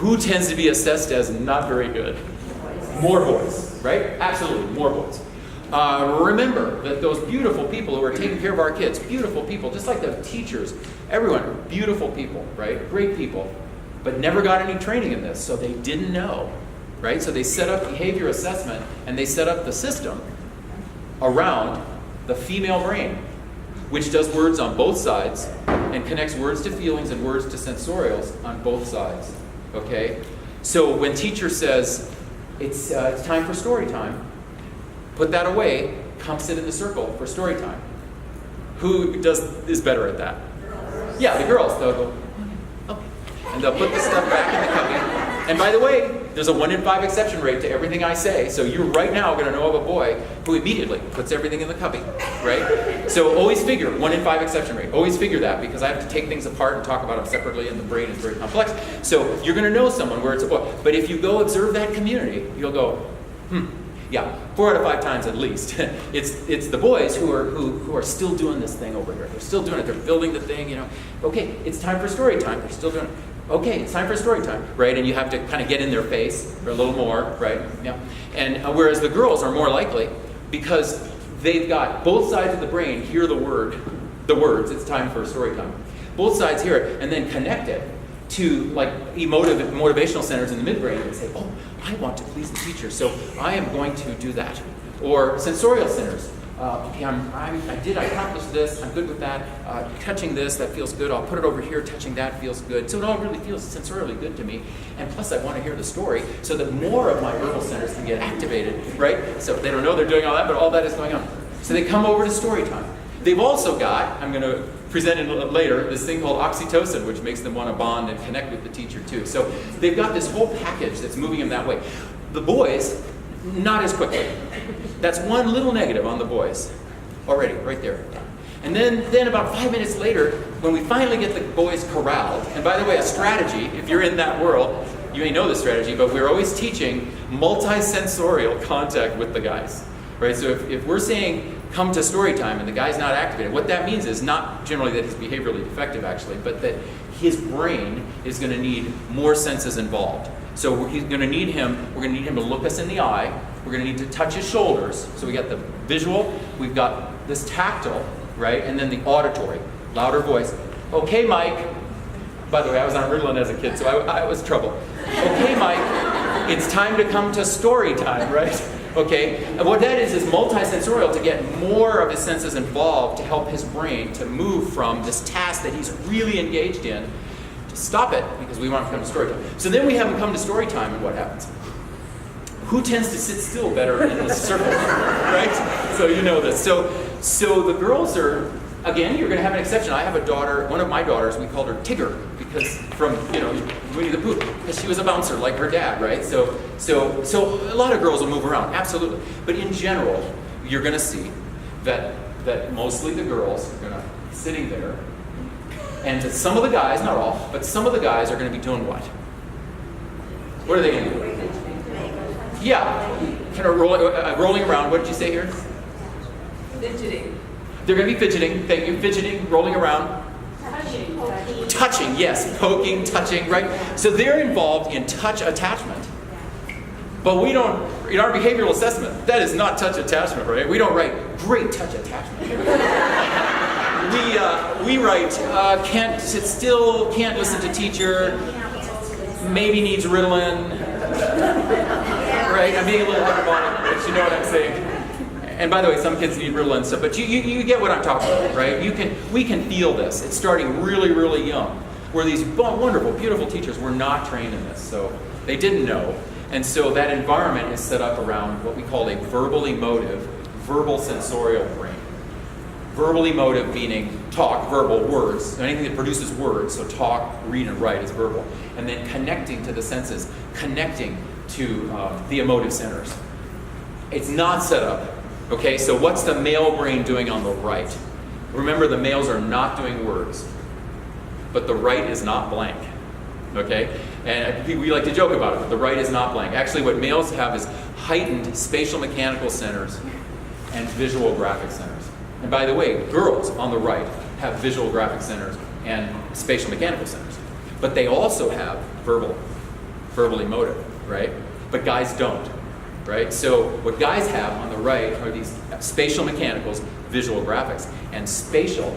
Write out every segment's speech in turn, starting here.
Who tends to be assessed as not very good? More boys, right? Absolutely, more boys. Remember that those beautiful people who are taking care of our kids, beautiful people, just like the teachers, everyone, beautiful people, right? Great people, but never got any training in this, so they didn't know, right? So they set up behavior assessment, and they set up the system around the female brain, which does words on both sides and connects words to feelings and words to sensorials on both sides, okay? So when teacher says, it's time for story time, put that away, come sit in the circle for story time. Who is better at that? Yeah, the girls. They'll go, oh, and they'll put the stuff back in the cubby. And by the way, there's a 1 in 5 exception rate to everything I say, so you're right now going to know of a boy who immediately puts everything in the cubby, right? So always figure 1 in 5 exception rate. Always figure that, because I have to take things apart and talk about them separately, and the brain is very complex. So you're going to know someone where it's a boy. But if you go observe that community, you'll go, yeah, 4 out of 5 times at least. It's the boys who are still doing this thing over here. They're still doing it. They're building the thing, you know. Okay, it's time for story time. They're still doing it. Okay, it's time for story time, right? And you have to kind of get in their face for a little more, right? Yeah. And whereas the girls are more likely, because they've got both sides of the brain hear the words, it's time for story time. Both sides hear it and then connect it to like motivational centers in the midbrain and say, oh, I want to please the teacher, so I am going to do that. Or sensorial centers. Okay, I accomplished this, I'm good with that. Touching this, that feels good. I'll put it over here, touching that feels good. So it all really feels sensorially good to me. And plus I want to hear the story so that more of my verbal centers can get activated, right? So they don't know they're doing all that, but all that is going on. So they come over to story time. They've also got, I'm going to present it later, this thing called oxytocin, which makes them want to bond and connect with the teacher too. So they've got this whole package that's moving them that way. The boys, not as quickly. That's one little negative on the boys already, right there. And then about 5 minutes later, when we finally get the boys corralled, and by the way, a strategy, if you're in that world, you may know the strategy, but we're always teaching multisensorial contact with the guys, right? So if we're saying, come to story time, and the guy's not activated, what that means is not generally that he's behaviorally defective, actually, but that his brain is going to need more senses involved. So we're going to need him to look us in the eye. We're going to need to touch his shoulders. So we got the visual, we've got this tactile, right? And then the auditory, louder voice. Okay, Mike. By the way, I was on Ritalin as a kid, so I was trouble. Okay, Mike, it's time to come to story time, right? Okay, and what that is multisensorial, to get more of his senses involved to help his brain to move from this task that he's really engaged in to stop it, because we want him to come to story time. So then we have him come to story time, and what happens? Who tends to sit still better in the circle, right? So you know this. So the girls are, again, you're going to have an exception. I have a daughter, one of my daughters, we called her Tigger, because from, Winnie the Pooh, because she was a bouncer like her dad, right? So a lot of girls will move around, absolutely. But in general, you're going to see that mostly the girls are going to be sitting there, and that some of the guys, not all, but some of the guys are going to be doing what? What are they going to do? Yeah, kind of rolling around. What did you say here? Fidgeting. They're going to be fidgeting. Thank you. Fidgeting, rolling around. Touching, yes. Poking, touching, right? So they're involved in touch attachment. But we don't, in our behavioral assessment, that is not touch attachment, right? We don't write great touch attachment. We write can't sit still, can't listen to teacher, maybe needs Ritalin. Right? I'm being a little hyperbolic, but you know what I'm saying. And by the way, some kids need Ritalin stuff, but you get what I'm talking about, right? We can feel this. It's starting really, really young, where these wonderful, beautiful teachers were not trained in this, so they didn't know. And so that environment is set up around what we call a verbal emotive, verbal sensorial brain. Verbal emotive meaning talk, verbal, words, anything that produces words, so talk, read, and write is verbal. And then connecting to the senses, connecting to the emotive centers. It's not set up. Okay, so what's the male brain doing on the right? Remember, the males are not doing words, but the right is not blank. Okay, and we like to joke about it, but the right is not blank. Actually, what males have is heightened spatial mechanical centers and visual graphic centers. And by the way, girls on the right have visual graphic centers and spatial mechanical centers, but they also have verbal verbal emotive, right? But guys don't, right? So what guys have on the right are these spatial mechanicals, visual graphics. And spatial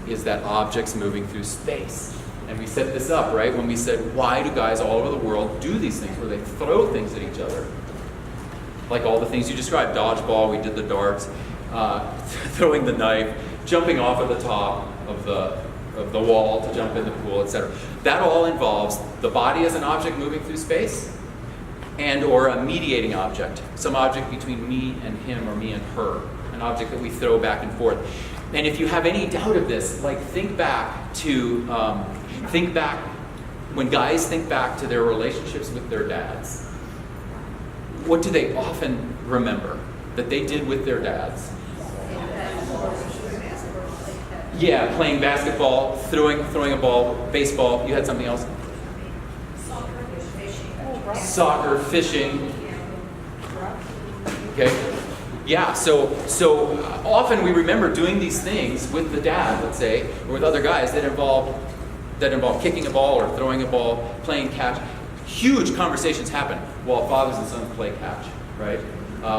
is that objects moving through space. And we set this up, right, when we said, why do guys all over the world do these things where they throw things at each other? Like all the things you described, dodgeball, we did the darts, throwing the knife, jumping off at the top of the wall to jump in the pool, etc. That all involves the body as an object moving through space and or a mediating object, some object between me and him or me and her, an object that we throw back and forth. And if you have any doubt of this, like think back when guys think back to their relationships with their dads. What do they often remember that they did with their dads? Yeah, playing basketball, throwing a ball, baseball. You had something else? Soccer, fishing. Okay. Yeah, so often we remember doing these things with the dad, let's say, or with other guys that involve kicking a ball or throwing a ball, playing catch. Huge conversations happen while fathers and sons play catch, right?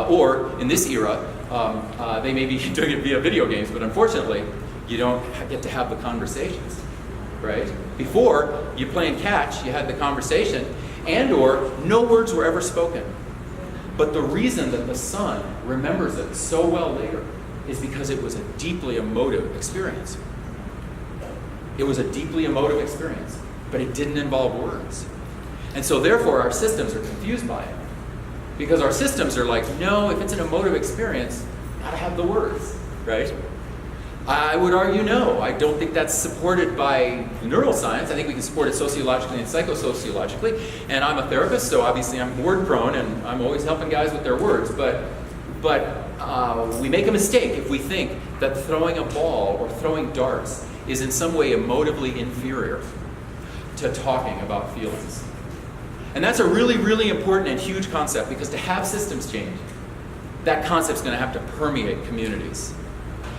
Or in this era, they may be doing it via video games, but unfortunately, you don't get to have the conversations, right? Before, you playing catch, you had the conversation, and or no words were ever spoken. But the reason that the son remembers it so well later is because it was a deeply emotive experience. It was a deeply emotive experience, but it didn't involve words. And so therefore our systems are confused by it. Because our systems are like, no, if it's an emotive experience, gotta have the words, right? I would argue no. I don't think that's supported by neuroscience. I think we can support it sociologically and psychosociologically. And I'm a therapist, so obviously I'm word prone and I'm always helping guys with their words. But we make a mistake if we think that throwing a ball or throwing darts is in some way emotively inferior to talking about feelings. And that's a really, really important and huge concept, because to have systems change, that concept's going to have to permeate communities.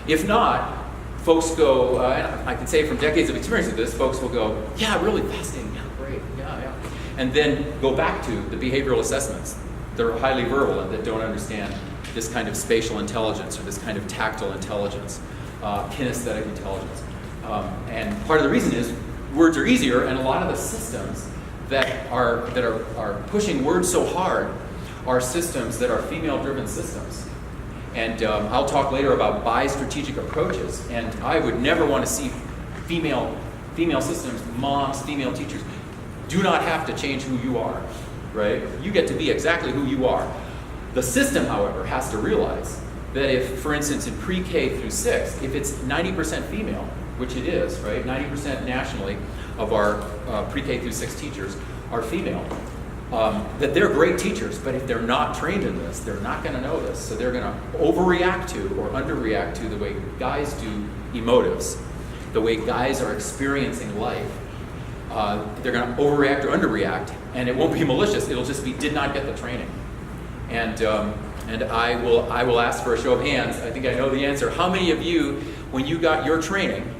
If not, folks go, and I can say from decades of experience with this, folks will go, yeah, really fascinating, yeah, great, yeah. And then go back to the behavioral assessments that are highly verbal and that don't understand this kind of spatial intelligence or this kind of tactile intelligence, kinesthetic intelligence. And part of the reason is words are easier, and a lot of the systems that are pushing words so hard are systems that are female-driven systems. And I'll talk later about bi-strategic approaches, and I would never want to see female systems, moms, female teachers, do not have to change who you are, right? You get to be exactly who you are. The system, however, has to realize that if, for instance, in pre-K through 6, if it's 90% female, which it is, right? 90% nationally of our pre-K through 6 teachers are female. That they're great teachers, but if they're not trained in this, they're not going to know this. So they're going to overreact to or underreact to the way guys do emotives, the way guys are experiencing life. They're going to overreact or underreact, and it won't be malicious. It'll just be did not get the training. And I will ask for a show of hands. I think I know the answer. How many of you, when you got your training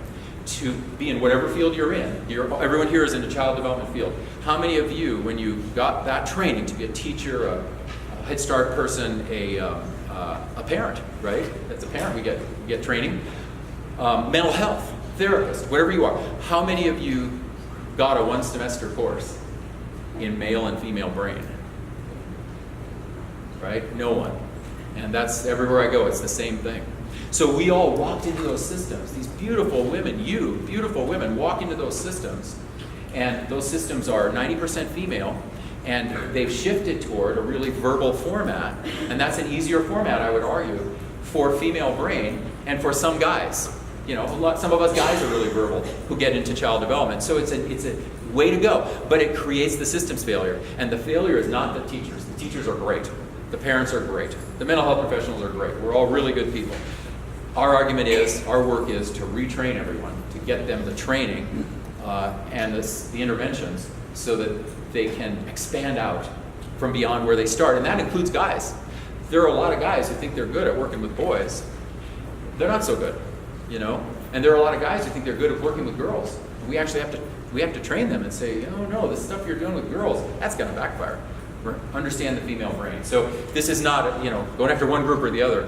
to be in whatever field you're in, everyone here is in the child development field. How many of you, when you got that training to be a teacher, a Head Start person, a parent, right? As a parent, we get training. Mental health, therapist, whatever you are. How many of you got a 1-semester course in male and female brain? Right? No one. And that's everywhere I go, it's the same thing. So we all walked into those systems. These beautiful women, beautiful women, walk into those systems. And those systems are 90% female, and they've shifted toward a really verbal format. And that's an easier format, I would argue, for female brain and for some guys. You know, some of us guys are really verbal who get into child development. So it's a way to go. But it creates the systems failure. And the failure is not the teachers. The teachers are great. The parents are great. The mental health professionals are great. We're all really good people. Our argument is, our work is to retrain everyone, to get them the training and the interventions so that they can expand out from beyond where they start. And that includes guys. There are a lot of guys who think they're good at working with boys. They're not so good, you know? And there are a lot of guys who think they're good at working with girls. We actually have to we have to train them and say, oh no, this stuff you're doing with girls, that's going to backfire. Understand the female brain. So this is not, going after one group or the other.